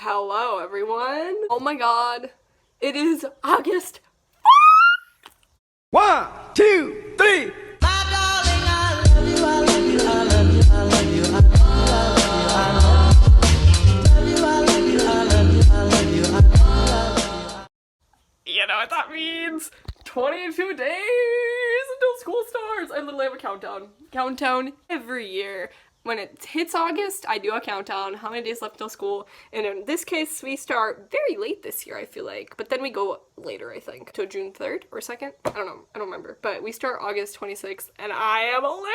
Hello everyone. Oh my god. It is August. 1, 2, 3. My darling, I love you, I love you, I love you, I love you, I love you, I love you, I love you, I love you, I love you, I love you. You know what that means? 22 days until school starts. I literally have a countdown every year. When it hits August, I do a countdown, how many days left till school, and in this case, we start very late this year, I feel like, but then we go later, I think, to June 3rd or 2nd? I don't know, I don't remember, but we start August 26th, and I am losing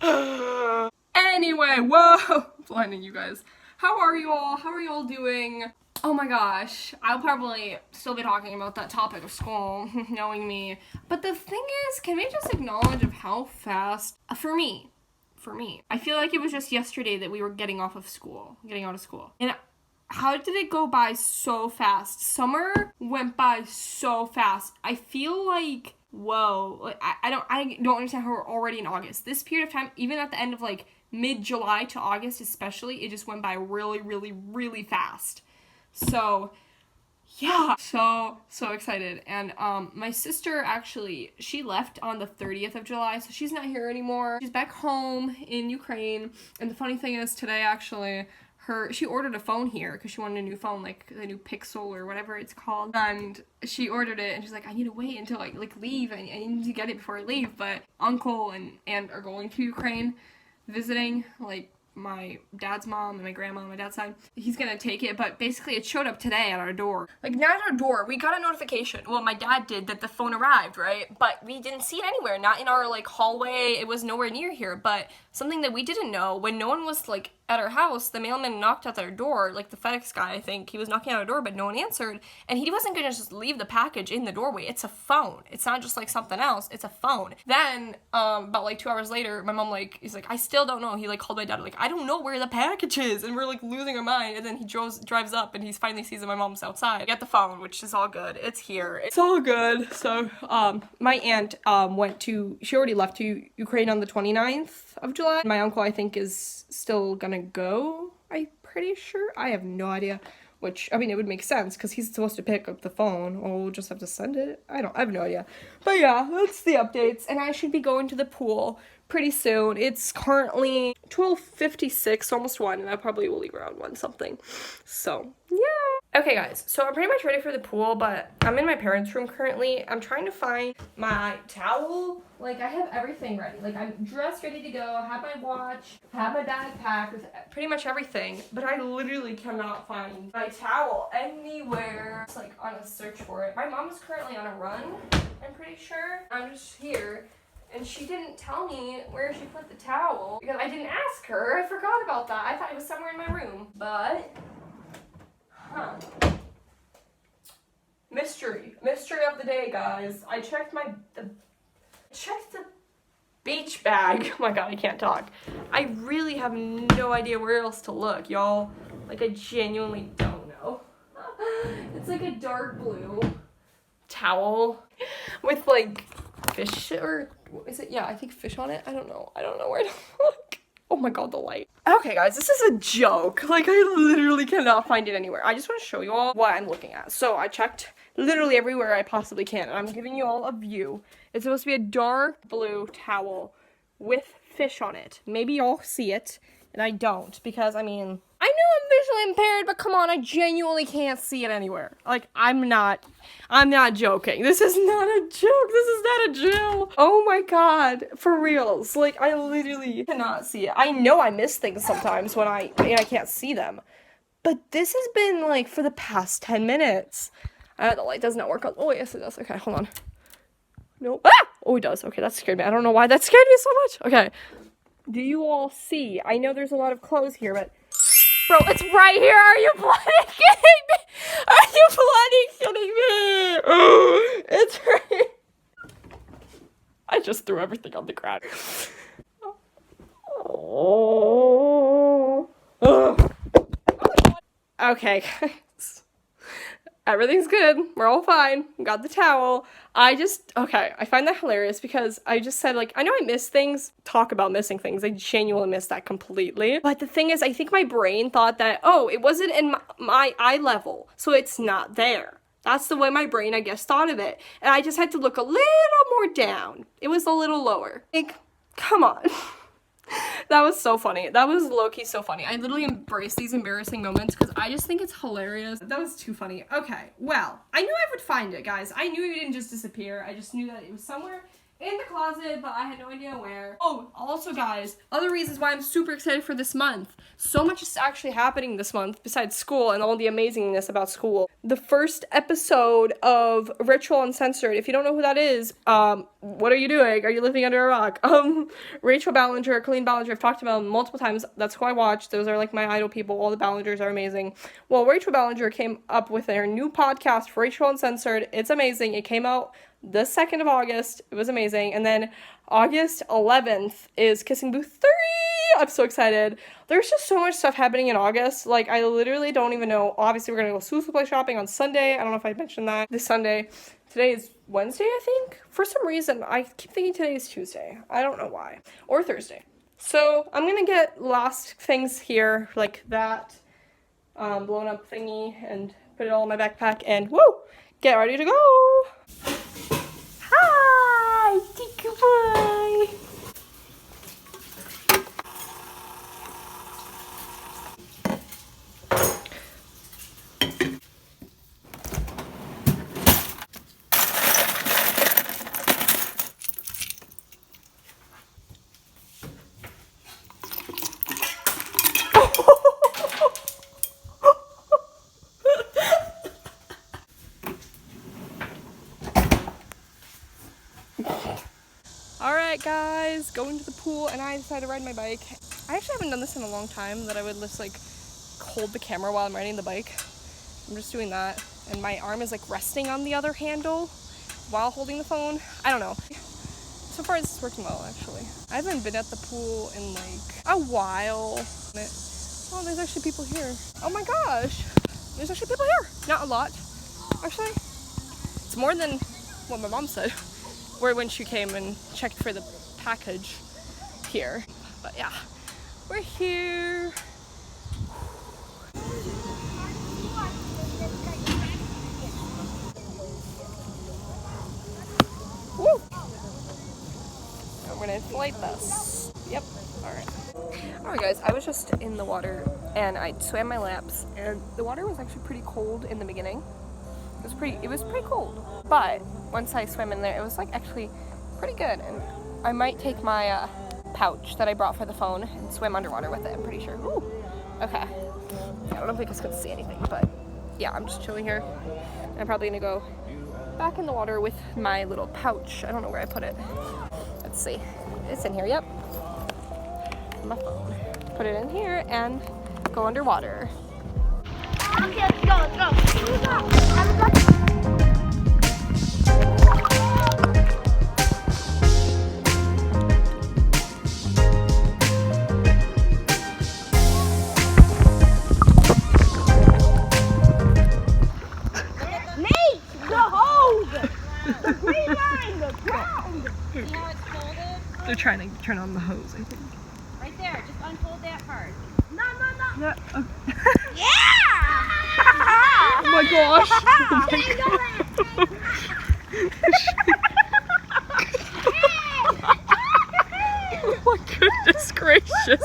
my mind! Anyway, whoa, blinding you guys. How are you all? How are you all doing? Oh my gosh, I'll probably still be talking about that topic of school, knowing me, but the thing is, can we just acknowledge of how fast, for me, I feel like it was just yesterday that we were getting out of school. And how did it go by so fast? Summer went by so fast. I feel like, whoa, like, I don't understand how we're already in August. This period of time, even at the end of like mid-July to August especially, it just went by really, really, really fast. So yeah, so excited. And my sister actually, she left on the 30th of July, so she's not here anymore. She's back home in Ukraine. And the funny thing is today actually, she ordered a phone here because she wanted a new phone, like the new Pixel or whatever it's called. And she ordered it and she's like, I need to wait until I like leave. I need to get it before I leave. But uncle and aunt are going to Ukraine visiting, like my dad's mom and my grandma on my dad's side. He's gonna take it, but basically it showed up today at our door. Like, not at our door, we got a notification. Well, my dad did, that the phone arrived, right? But we didn't see it anywhere, not in our, like, hallway. It was nowhere near here, but something that we didn't know, when no one was, like, at our house, the mailman knocked at our door, like the FedEx guy, I think. He was knocking at our door, but no one answered, and he wasn't gonna just leave the package in the doorway. It's a phone. It's not just, like, something else. It's a phone. Then, about, like, 2 hours later, my mom, like, he's like, I still don't know. He, like, called my dad, like, I don't know where the package is, and we're, like, losing our mind, and then he drives up, and he finally sees that my mom's outside. Get the phone, which is all good. It's here. It's all good. So, my aunt, she already left to Ukraine on the 29th of July. My uncle, I think, is still gonna go, I'm pretty sure. I have no idea, which, I mean, it would make sense because he's supposed to pick up the phone, or we'll just have to send it. I have no idea. But yeah, that's the updates, and I should be going to the pool pretty soon. It's currently 12:56, almost 1, and I probably will leave around 1 something. So, yeah. Okay, guys, so I'm pretty much ready for the pool, but I'm in my parents' room currently. I'm trying to find my towel. Like, I have everything ready. Like, I'm dressed, ready to go, have my watch, have my bag packed with pretty much everything, but I literally cannot find my towel anywhere. It's like on a search for it. My mom is currently on a run, I'm pretty sure. I'm just here, and she didn't tell me where she put the towel because I didn't ask her. I forgot about that. I thought it was somewhere in my room, but mystery of the day, guys. I checked the beach bag. Oh my god, I can't talk. I really have no idea where else to look, y'all. Like, I genuinely don't know. It's like a dark blue towel with like fish, or is it? Yeah, I think fish on it. I don't know where to look. Oh my god, the light. Okay, guys, this is a joke. Like, I literally cannot find it anywhere. I just want to show you all what I'm looking at. So I checked literally everywhere I possibly can, and I'm giving you all a view. It's supposed to be a dark blue towel with fish on it. Maybe y'all see it, and I don't, because, I mean, I know I'm visually impaired, but come on, I genuinely can't see it anywhere. Like, I'm not joking. This is not a joke. This is not a drill. Oh my god, for reals. Like, I literally cannot see it. I know I miss things sometimes when I can't see them, but this has been, like, for the past 10 minutes. The light does not work on. Oh, yes, it does. Okay, hold on. Nope. Ah! Oh, it does. Okay, that scared me. I don't know why that scared me so much. Okay. Do you all see? I know there's a lot of clothes here, but bro, it's right here. Are you bloody kidding me? Are you bloody kidding me? It's right. I just threw everything on the ground. Oh. Okay, guys. Everything's good. We're all fine. Got the towel. Okay, I find that hilarious because I just said, like, I know I miss things, talk about missing things. I genuinely miss that completely. But the thing is, I think my brain thought that, oh, it wasn't in my eye level, so it's not there. That's the way my brain, I guess, thought of it. And I just had to look a little more down. It was a little lower. Like, come on. That was so funny. That was low-key so funny. I literally embrace these embarrassing moments because I just think it's hilarious. That was too funny. Okay, well, I knew I would find it, guys. I knew it didn't just disappear. I just knew that it was somewhere in the closet, but I had no idea where. Oh, also, guys, other reasons why I'm super excited for this month. So much is actually happening this month besides school and all the amazingness about school. The first episode of Ritual Uncensored, if you don't know who that is, what are you doing? Are you living under a rock? Rachel Ballinger, Colleen Ballinger, I've talked about them multiple times. That's who I watch. Those are like my idol people. All the Ballingers are amazing. Well, Rachel Ballinger came up with her new podcast, Rachel Uncensored. It's amazing. It came out the 2nd of August. It was amazing. And then August 11th is Kissing Booth 3. I'm so excited. There's just so much stuff happening in August. Like, I literally don't even know. Obviously, we're going to go Susu Play shopping on Sunday. I don't know if I mentioned that. This Sunday. Today is Wednesday, I think. For some reason, I keep thinking today is Tuesday. I don't know why. Or Thursday. So, I'm going to get last things here, like that blown up thingy, and put it all in my backpack, and woo! Get ready to go! Hi! Thank you, bye! Alright guys, going to the pool, and I decided to ride my bike. I actually haven't done this in a long time, that I would just like hold the camera while I'm riding the bike. I'm just doing that, and my arm is like resting on the other handle while holding the phone. I don't know. So far this is working well, actually. I haven't been at the pool in like a while. Oh, there's actually people here. Oh my gosh, there's actually people here. Not a lot, actually. It's more than what my mom said. Or when she came and checked for the package here. But yeah, we're here. Woo! I'm gonna inflate this. Yep, alright. Alright guys, I was just in the water and I swam my laps, and the water was actually pretty cold in the beginning. It was pretty cold. But once I swam in there, it was like actually pretty good, and I might take my pouch that I brought for the phone and swim underwater with it, I'm pretty sure. Ooh, okay. I don't know if you guys can see anything, but yeah, I'm just chilling here. I'm probably gonna go back in the water with my little pouch. I don't know where I put it. Let's see. It's in here, yep. My phone. Put it in here and go underwater. Okay, let's go, let's go. Nate, the hold! The green line, the ground! See how it's folded? They're trying to turn on the hose, I think. Right there, just unfold that part. No, no, no. Yeah. Yeah! Oh my gosh. Oh my goodness gracious.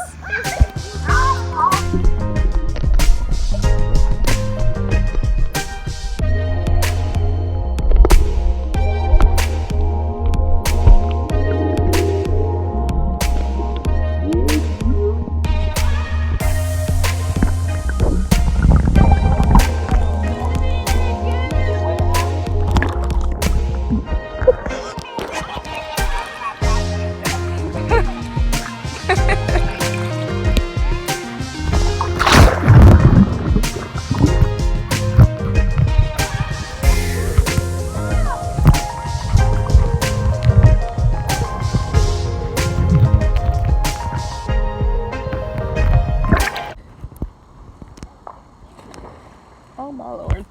Oh my lord.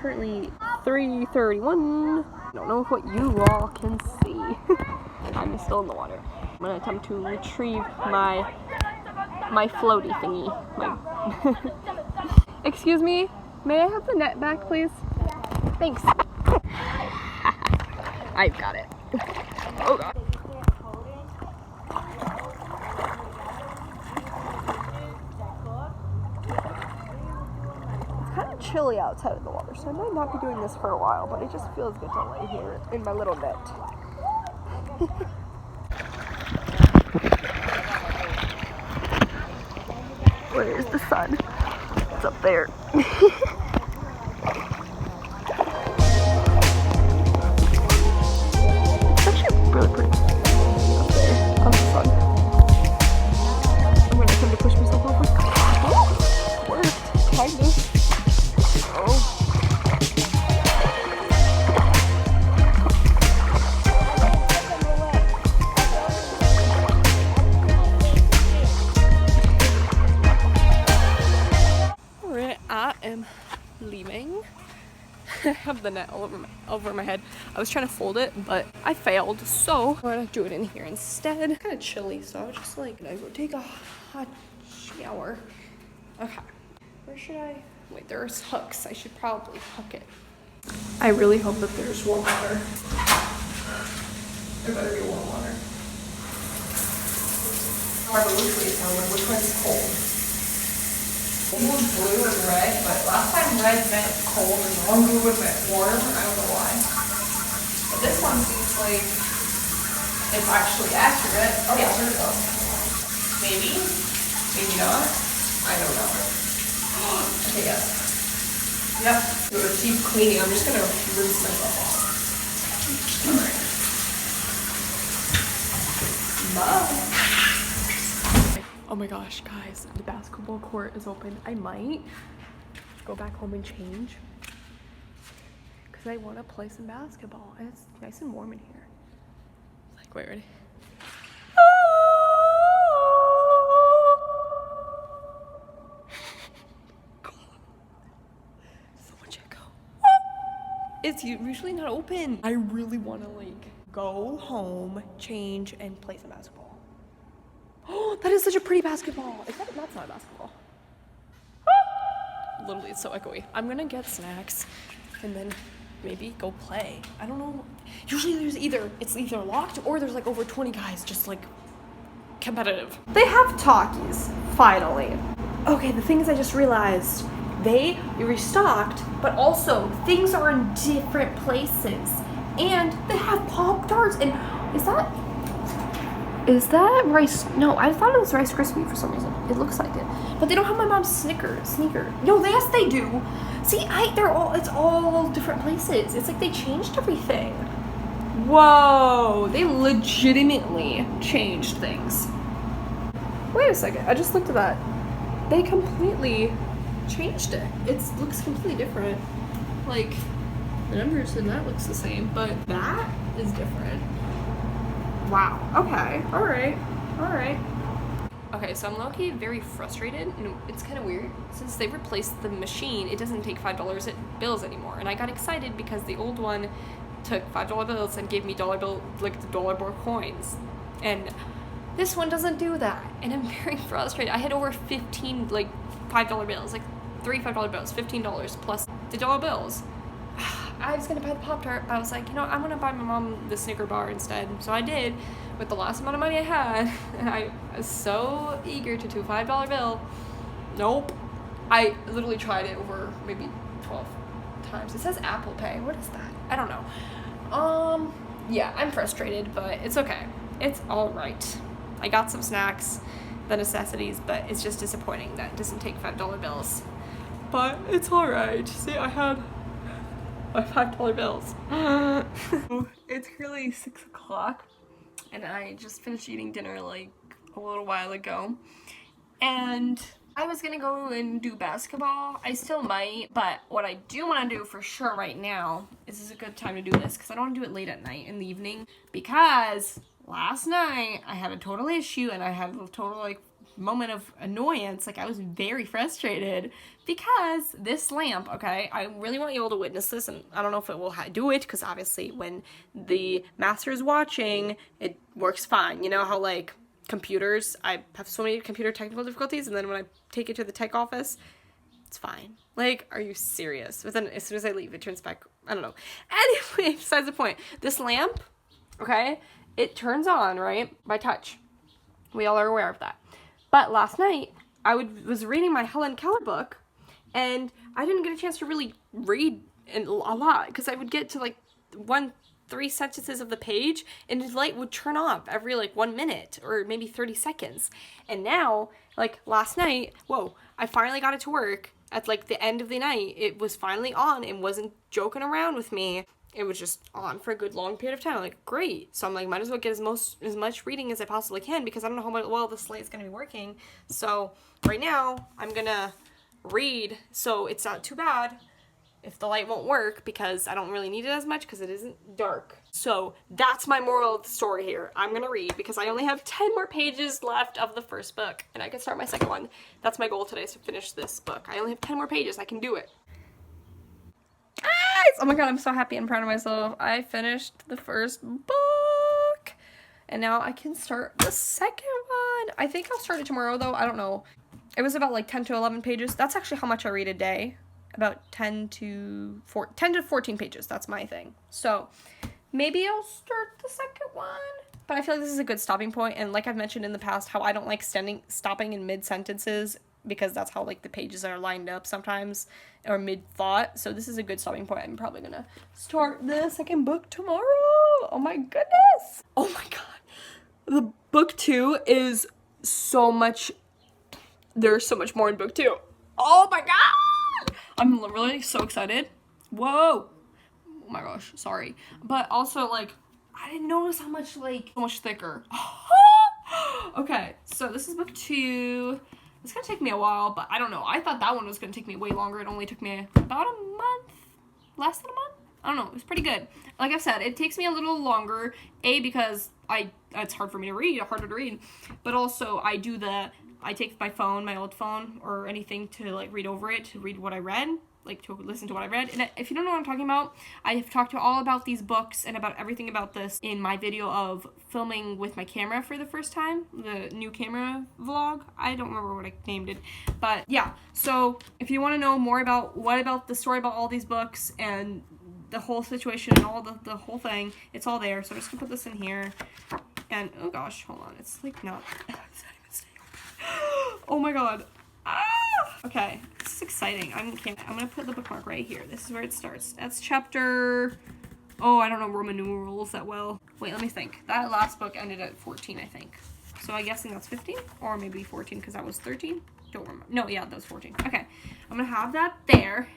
currently 3:31. I don't know what you all can see. I'm still in the water. I'm gonna attempt to retrieve my floaty thingy. Excuse me, may I have the net back, please? Thanks. I've got it. Oh god. It's kind of chilly outside of the water, so I might not be doing this for a while, but it just feels good to lay here in my little net. Where is the sun? It's up there. It's actually really pretty. Up there, on the sun. I'm gonna attempt to push myself over. Oh, worked, kind of. Oh. Alright, I am leaving. I have the net all over my head. I was trying to fold it, but I failed, so I'm gonna do it in here instead. It's kind of chilly, so I was just like, gonna go take a hot shower. Okay, where should I? Wait, there's hooks. I should probably hook it. I really hope that there's warm water. There better be warm water. However, which one's cold? One was blue and red, but last time red meant cold and one blue meant warm. I don't know why. But this one seems like it's actually accurate. Oh yeah, here we go. Maybe. Maybe not. I don't know. Okay, yes. Yep. Do a deep cleaning. I'm just gonna rinse myself off. Alright. Bye. Oh my gosh, guys, the basketball court is open. I might go back home and change because I want to play some basketball and it's nice and warm in here. Like, wait, ready? So much echo. It's usually not open. I really want to like go home, change, and play some basketball. Oh, that is such a pretty basketball. That's not a basketball. Literally, it's so echoey. I'm gonna get snacks and then maybe go play. I don't know. Usually it's either locked or there's like over 20 guys just like competitive. They have talkies, finally. Okay, the thing is I just realized they restocked, but also things are in different places. And they have Pop-Tarts and is that rice? No, I thought it was Rice Krispie for some reason. It looks like it. But they don't have my mom's sneaker. No, yes they do. See, it's all different places. It's like they changed everything. Whoa, they legitimately changed things. Wait a second, I just looked at that. They completely changed it. It looks completely different. Like, the numbers and that looks the same, but that is different. Wow. Okay. All right. Okay, so I'm low-key very frustrated, and it's kind of weird. Since they replaced the machine, it doesn't take $5 bills anymore, and I got excited because the old one took $5 bills and gave me dollar bill, like the dollar bill coins, and this one doesn't do that, and I'm very frustrated. I had over 15 like $5 bills, like 3 $5 bills, $15 plus the dollar bills. I was gonna buy the Pop-Tart, but I was like, I'm gonna buy my mom the Snicker bar instead. So I did, with the last amount of money I had, and I was so eager to do a $5 bill. Nope. I literally tried it over maybe 12 times. It says Apple Pay. What is that? I don't know. Yeah, I'm frustrated, but it's okay. It's alright. I got some snacks, the necessities, but it's just disappointing that it doesn't take $5 bills. But it's alright. See, I had my $5 bills. It's currently 6 o'clock and I just finished eating dinner like a little while ago, and I was gonna go and do basketball. I still might, but what I do want to do for sure right now is a good time to do this because I don't want to do it late at night in the evening, because last night I had a total issue and I had a total like moment of annoyance. Like, I was very frustrated because this lamp, okay, I really want you all to witness this, and I don't know if it will do it, because obviously when the master is watching, it works fine. You know how, like, computers, I have so many computer technical difficulties, and then when I take it to the tech office, it's fine. Like, are you serious? But then as soon as I leave, it turns back, I don't know. Anyway, besides the point, this lamp, okay, it turns on, right, by touch. We all are aware of that. But last night, I was reading my Helen Keller book, and I didn't get a chance to really read a lot, because I would get to, like, 3 sentences of the page, and the light would turn off every, like, 1 minute, or maybe 30 seconds. And now, like, last night, whoa, I finally got it to work. At, like, the end of the night, it was finally on and wasn't joking around with me. It was just on for a good long period of time. I'm like, great. So I'm like, might as well get as much reading as I possibly can, because I don't know how well this light's going to be working. So right now, I'm going to read, so it's not too bad if the light won't work, because I don't really need it as much because it isn't dark. So that's my moral of the story here. I'm gonna read because I only have 10 more pages left of the first book, and I can start my second one. That's my goal today, is to finish this book. I only have 10 more pages. I can do it. Oh my god, I'm so happy and proud of myself. I finished the first book, and now I can start the second one. I think I'll start it tomorrow, though. I don't know. It was about like 10 to 11 pages. That's actually how much I read a day. About 10 to 14 pages. That's my thing. So maybe I'll start the second one. But I feel like this is a good stopping point. And like I've mentioned in the past, how I don't like stopping in mid-sentences, because that's how, like, the pages are lined up sometimes, or mid-thought. So this is a good stopping point. I'm probably gonna start the second book tomorrow. Oh my goodness. Oh my god. The book 2 is so much, there's so much more in book 2. Oh my god! I'm really so excited. Whoa. Oh my gosh, sorry. But also, like, I didn't notice how much, like, so much thicker. Okay, so this is book 2. It's gonna take me a while, but I don't know. I thought that one was gonna take me way longer. It only took me about a month, less than a month. I don't know. It was pretty good. Like I said, it takes me a little longer. A, because it's hard for me to read, harder to read. But also, I take my phone, my old phone, or anything to, like, read over it, to read what I read, like, to listen to what I read. And if you don't know what I'm talking about, I have talked all about these books and about everything about this in my video of filming with my camera for the first time, the new camera vlog. I don't remember what I named it, but yeah. So if you want to know more about the story about all these books and the whole situation and all the whole thing, it's all there. So I'm just gonna put this in here. And oh gosh, hold on, it's like not. Oh my god. Ah! Okay, this is exciting. I'm gonna put the bookmark right here. This is where it starts. That's chapter, oh, I don't know Roman numerals that well. Wait, let me think. That last book ended at 14, I think. So I'm guessing that's 15, or maybe 14, because that was 13. Don't remember. No, yeah, that was 14. Okay, I'm gonna have that there.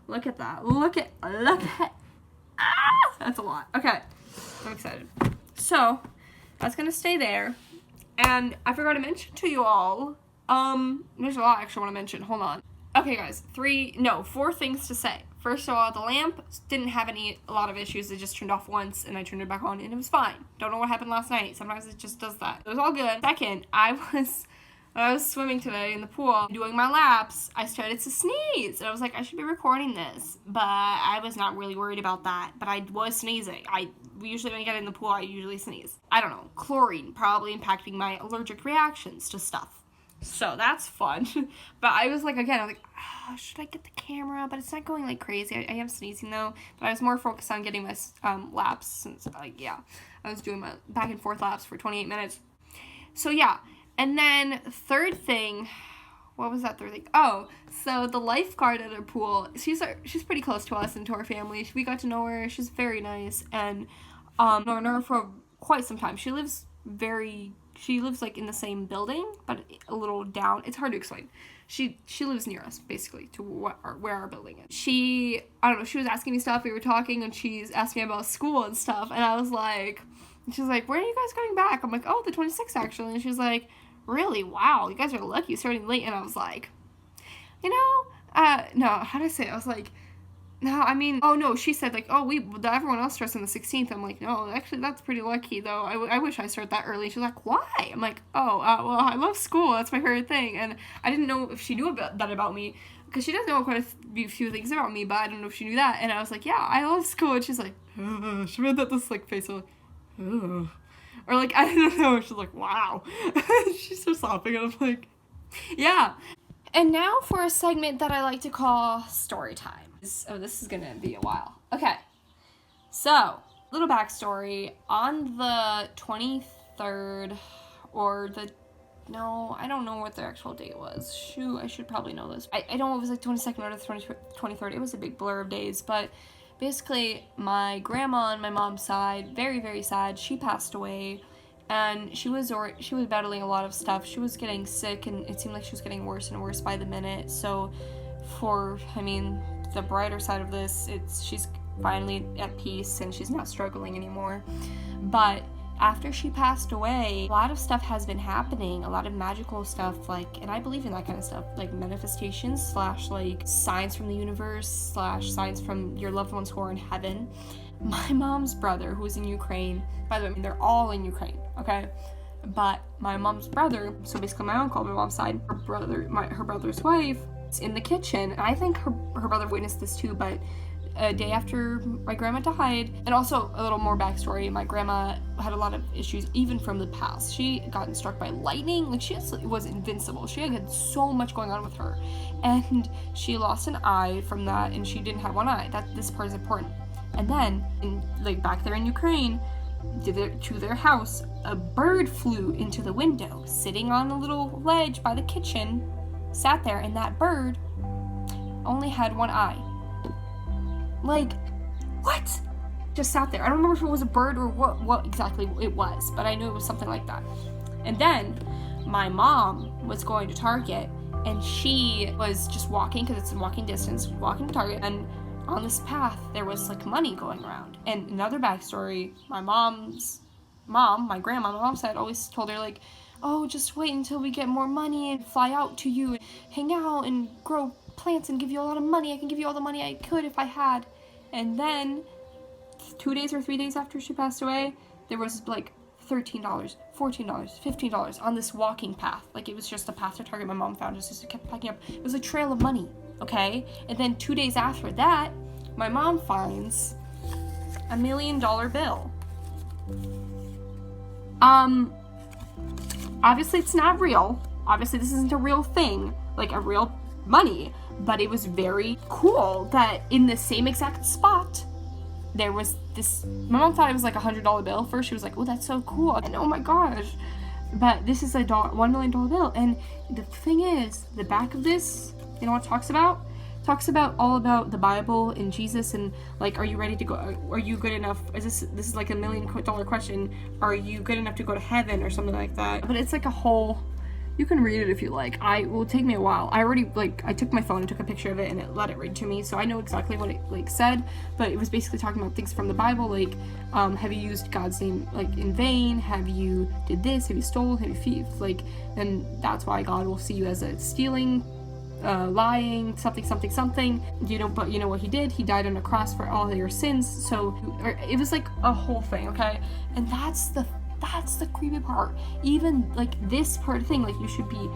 Look at that. Look at. Ah! That's a lot. Okay, I'm excited. So that's gonna stay there. And I forgot to mention to you all, there's a lot I actually want to mention. Hold on. Okay, guys, 4 things to say. First of all, the lamp didn't have a lot of issues. It just turned off once, and I turned it back on, and it was fine. Don't know what happened last night. Sometimes it just does that. It was all good. Second, when I was swimming today in the pool, doing my laps, I started to sneeze. And I was like, I should be recording this. But I was not really worried about that. But I was sneezing. Usually when I get in the pool, I usually sneeze. I don't know. Chlorine probably impacting my allergic reactions to stuff. So that's fun. But I was like, again, I was like, should I get the camera? But it's not going like crazy. I am sneezing though. But I was more focused on getting my laps. Since, yeah, I was doing my back and forth laps for 28 minutes. So yeah. And then third thing, what was that third thing? Oh, so the lifeguard at our pool, she's pretty close to us and to our family. We got to know her. She's very nice, and known her for quite some time. She lives like in the same building, but a little down. It's hard to explain. She lives near us, basically, to where our building is. I don't know, she was asking me stuff. We were talking, and she's asking me about school and stuff, and I was like, she's like, when are you guys going back? I'm like, oh, the 26th, actually. And she's like, really? Wow, you guys are lucky, starting late. And I was like, no, how do I say it? I was like, No, I mean, oh no, she said like, oh, everyone else starts on the 16th. I'm like, no, actually, that's pretty lucky though. I wish I started that early. She's like, why? I'm like, oh, well, I love school. That's my favorite thing. And I didn't know if she knew that about me, because she does know quite a few things about me, but I don't know if she knew that. And I was like, yeah, I love school. And she's like, she made this like face of like, ugh. Or like, I don't know. She's like, wow. She starts laughing, and I'm like, yeah. And now for a segment that I like to call story time. Oh, this is gonna be a while. Okay, so little backstory. On the 23rd, or no, I don't know what the actual date was. Shoot, I should probably know this. I don't know if it was like 22nd or the 23rd. It was a big blur of days, but basically my grandma on my mom's side, very, very sad. She passed away, and she was battling a lot of stuff. She was getting sick, and it seemed like she was getting worse and worse by the minute. So the brighter side of this, she's finally at peace and she's not struggling anymore. But after she passed away, a lot of stuff has been happening, a lot of magical stuff, like, and I believe in that kind of stuff, like manifestations / like signs from the universe / signs from your loved ones who are in heaven. My mom's brother, who's in Ukraine, by the way, they're all in Ukraine, okay? But my mom's brother, so basically my uncle on my mom's side, her brother's wife, is in the kitchen, and I think her brother witnessed this too, but a day after my grandma died, and also a little more backstory, my grandma had a lot of issues even from the past. She gotten struck by lightning, like she was invincible. She had so much going on with her, and she lost an eye from that, and she didn't have one eye. This part is important. And then, back there in Ukraine, to their house, a bird flew into the window, sitting on a little ledge by the kitchen, sat there, and that bird only had one eye. Like, what? Just sat there. I don't remember if it was a bird or what exactly it was, but I knew it was something like that. And then my mom was going to Target, and she was just walking, because it's in walking distance, walking to Target, and on this path there was like money going around. And another backstory, my mom's mom, my grandma, my mom's side, always told her like, oh, just wait until we get more money and fly out to you and hang out and grow plants and give you a lot of money. I can give you all the money I could if I had. And then 2 days or 3 days after she passed away, there was like $13, $14, $15 on this walking path. Like, it was just a path to Target my mom found. Just kept packing up. It was a trail of money, okay? And then 2 days after that, my mom finds $1 million bill. Obviously it's not real. Obviously this isn't a real thing, like a real money, but it was very cool that in the same exact spot there was this. My mom thought it was like $100 bill first. She was like, oh, that's so cool, and oh my gosh, but this is a $1 million bill. And the thing is, the back of this, you know what it talks about? Talks about all about the Bible and Jesus, and like, are you ready to go? Are you good enough? This is like $1 million question. Are you good enough to go to heaven or something like that? But it's like a whole. You can read it if you like. It will take me a while. I took my phone and took a picture of it, and it let it read to me, so I know exactly what it said. But it was basically talking about things from the Bible, like, have you used God's name in vain? Have you did this? Have you stolen? Have you thieved? And that's why God will see you as a stealing, lying, something. But you know what he did? He died on a cross for all of your sins. So it was like a whole thing, okay? And that's the creepy part. Even like this part of thing, like, you should be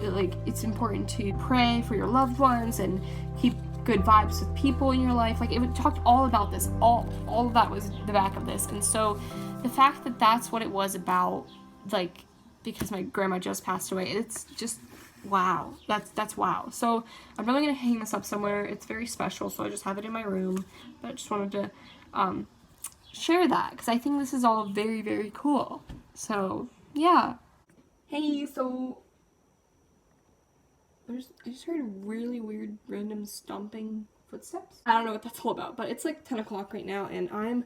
like, it's important to pray for your loved ones and keep good vibes with people in your life. Like, it talked all about this. All of that was the back of this. And so the fact that that's what it was about, like, because my grandma just passed away, it's just wow. That's wow. So I'm probably gonna hang this up somewhere. It's very special, so I just have it in my room. But I just wanted to share that, because I think this is all very, very cool. So yeah. Hey, so I just heard really weird random stomping footsteps. I don't know what that's all about, but it's like 10 o'clock right now, and I'm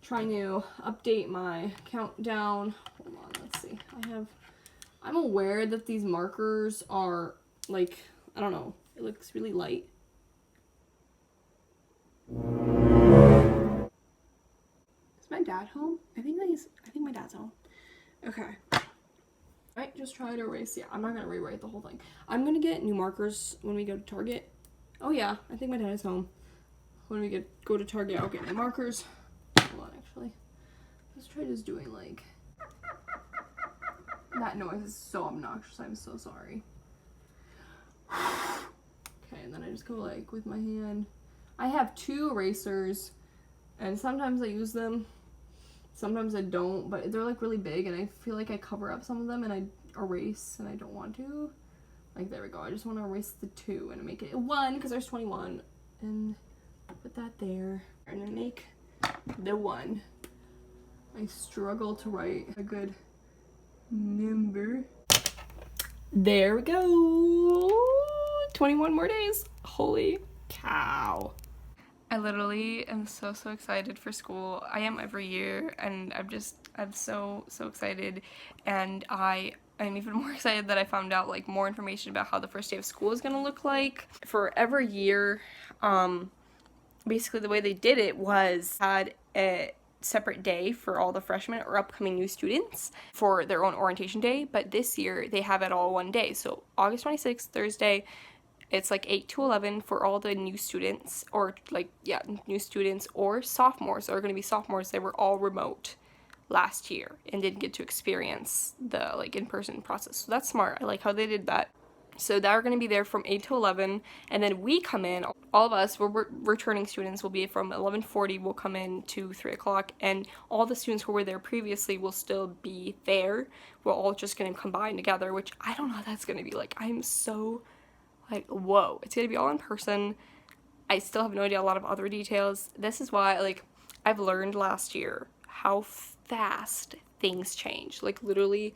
trying to update my countdown. Hold on, let's see. I'm aware that these markers are like, I don't know, it looks really light. Is my dad home? I think my dad's home. Okay. I might just try to erase. Yeah, I'm not gonna rewrite the whole thing. I'm gonna get new markers when we go to Target. Oh yeah, I think my dad is home. when we go to Target, I'll get my markers. Hold on, actually. Let's try just doing like, that noise is so obnoxious, I'm so sorry. Okay, and then I just go like with my hand. I have 2 erasers, and sometimes I use them, sometimes I don't, but they're like really big, and I feel like I cover up some of them and I erase, and I don't want to. Like, there we go. I just want to erase the 2 and make it 1 because there's 21, and put that there, and then make the 1. I struggle to write a good number. There we go. 21 more days. Holy cow. I literally am so excited for school. I am every year, and I'm so excited, and I'm even more excited that I found out like more information about how the first day of school is gonna look like. For every year, basically the way they did it was had a separate day for all the freshmen or upcoming new students for their own orientation day, but this year they have it all one day. So August 26th, Thursday, it's like 8 to 11 for all the new students, or like, yeah, new students or sophomores are going to be sophomores. They were all remote last year and didn't get to experience the like in-person process. So that's smart. I like how they did that. So they're going to be there from 8 to 11, and then we come in, all of us, we're returning students, will be from 11:40, we'll come in to 3 o'clock, and all the students who were there previously will still be there. We're all just going to combine together, which I don't know how that's going to be like. I'm so, like, whoa. It's going to be all in person. I still have no idea a lot of other details. This is why, like, I've learned last year how fast things change. Like, literally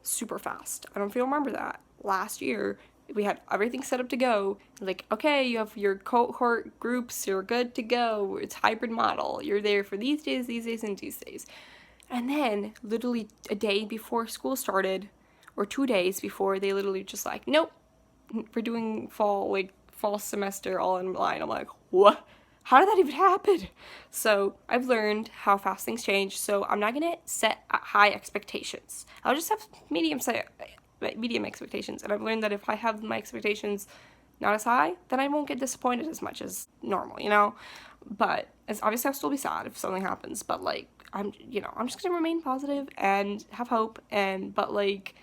super fast. I don't know if you remember that. Last year, we had everything set up to go. Like, okay, you have your cohort groups, you're good to go. It's hybrid model. You're there for these days, and these days. And then, literally a day before school started, or 2 days before, they literally just like, nope, we're doing fall semester all in line. I'm like, what? How did that even happen? So I've learned how fast things change, so I'm not gonna set high expectations. I'll just have medium expectations, and I've learned that if I have my expectations not as high, then I won't get disappointed as much as normal, you know? But as obviously I'll still be sad if something happens, but like, I'm just gonna remain positive and have hope, but like,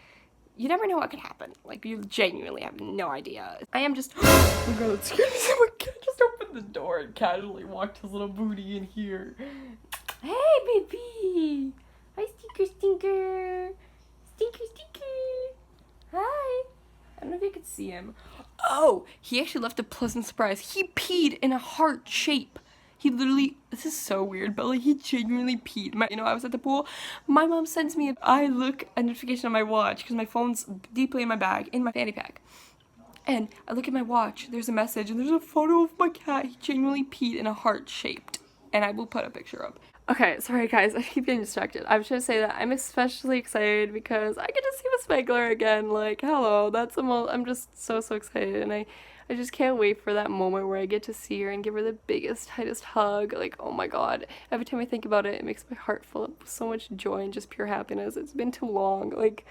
you never know what could happen. Like, you genuinely have no idea. I am just, oh my god, that scared me so much. Cat just opened the door and casually walked his little booty in here. Hey, baby. Hi, Stinker. Stinker. Hi. I don't know if you could see him. Oh, he actually left a pleasant surprise. He peed in a heart shape. He literally, this is so weird, but like, he genuinely peed. I was at the pool. My mom sends me a notification on my watch because my phone's deeply in my bag, in my fanny pack. And I look at my watch, there's a message, and there's a photo of my cat. He genuinely peed in a heart shaped. And I will put a picture up. Okay, sorry guys, I keep getting distracted. I was trying to say that I'm especially excited because I get to see Miss Megler again. Like, hello, I'm just so excited, and I just can't wait for that moment where I get to see her and give her the biggest, tightest hug. Like, oh my god. Every time I think about it, it makes my heart fill up with so much joy and just pure happiness. It's been too long. Like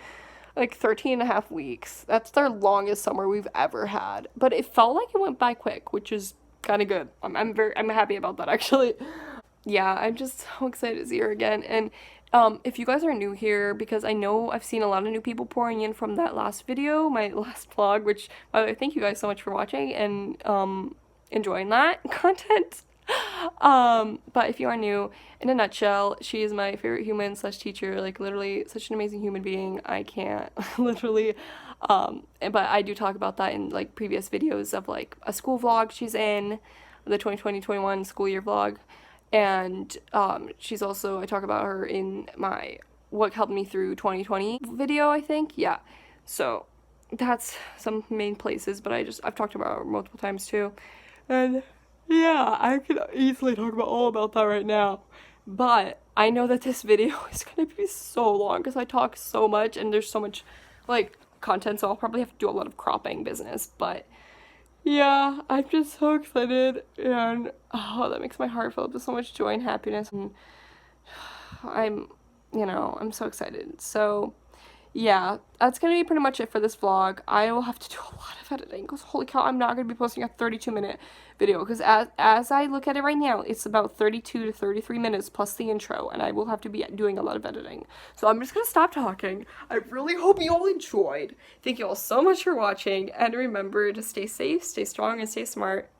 13 and a half weeks. That's their longest summer we've ever had. But it felt like it went by quick, which is kind of good. I'm happy about that, actually. Yeah, I'm just so excited to see her again. And if you guys are new here, because I know I've seen a lot of new people pouring in from that last video, my last vlog, which, by the way, thank you guys so much for watching and enjoying that content. But if you are new, in a nutshell, she is my favorite human / teacher, like literally such an amazing human being. I can't literally, but I do talk about that in like previous videos of like a school vlog she's in, the 2020-21 school year vlog. And she's also, I talk about her in my what helped me through 2020 video, I think. Yeah, so that's some main places, but I've talked about her multiple times too. And yeah, I could easily talk about that right now, but I know that this video is gonna be so long because I talk so much and there's so much like content, so I'll probably have to do a lot of cropping business. But yeah, I'm just so excited, and oh, that makes my heart fill up with so much joy and happiness, and I'm so excited. So yeah, that's gonna be pretty much it for this vlog. I will have to do a lot of editing because holy cow, I'm not gonna be posting a 32-minute video because as I look at it right now, it's about 32 to 33 minutes plus the intro, and I will have to be doing a lot of editing. So I'm just gonna stop talking. I really hope you all enjoyed. Thank you all so much for watching, and remember to stay safe, stay strong, and stay smart.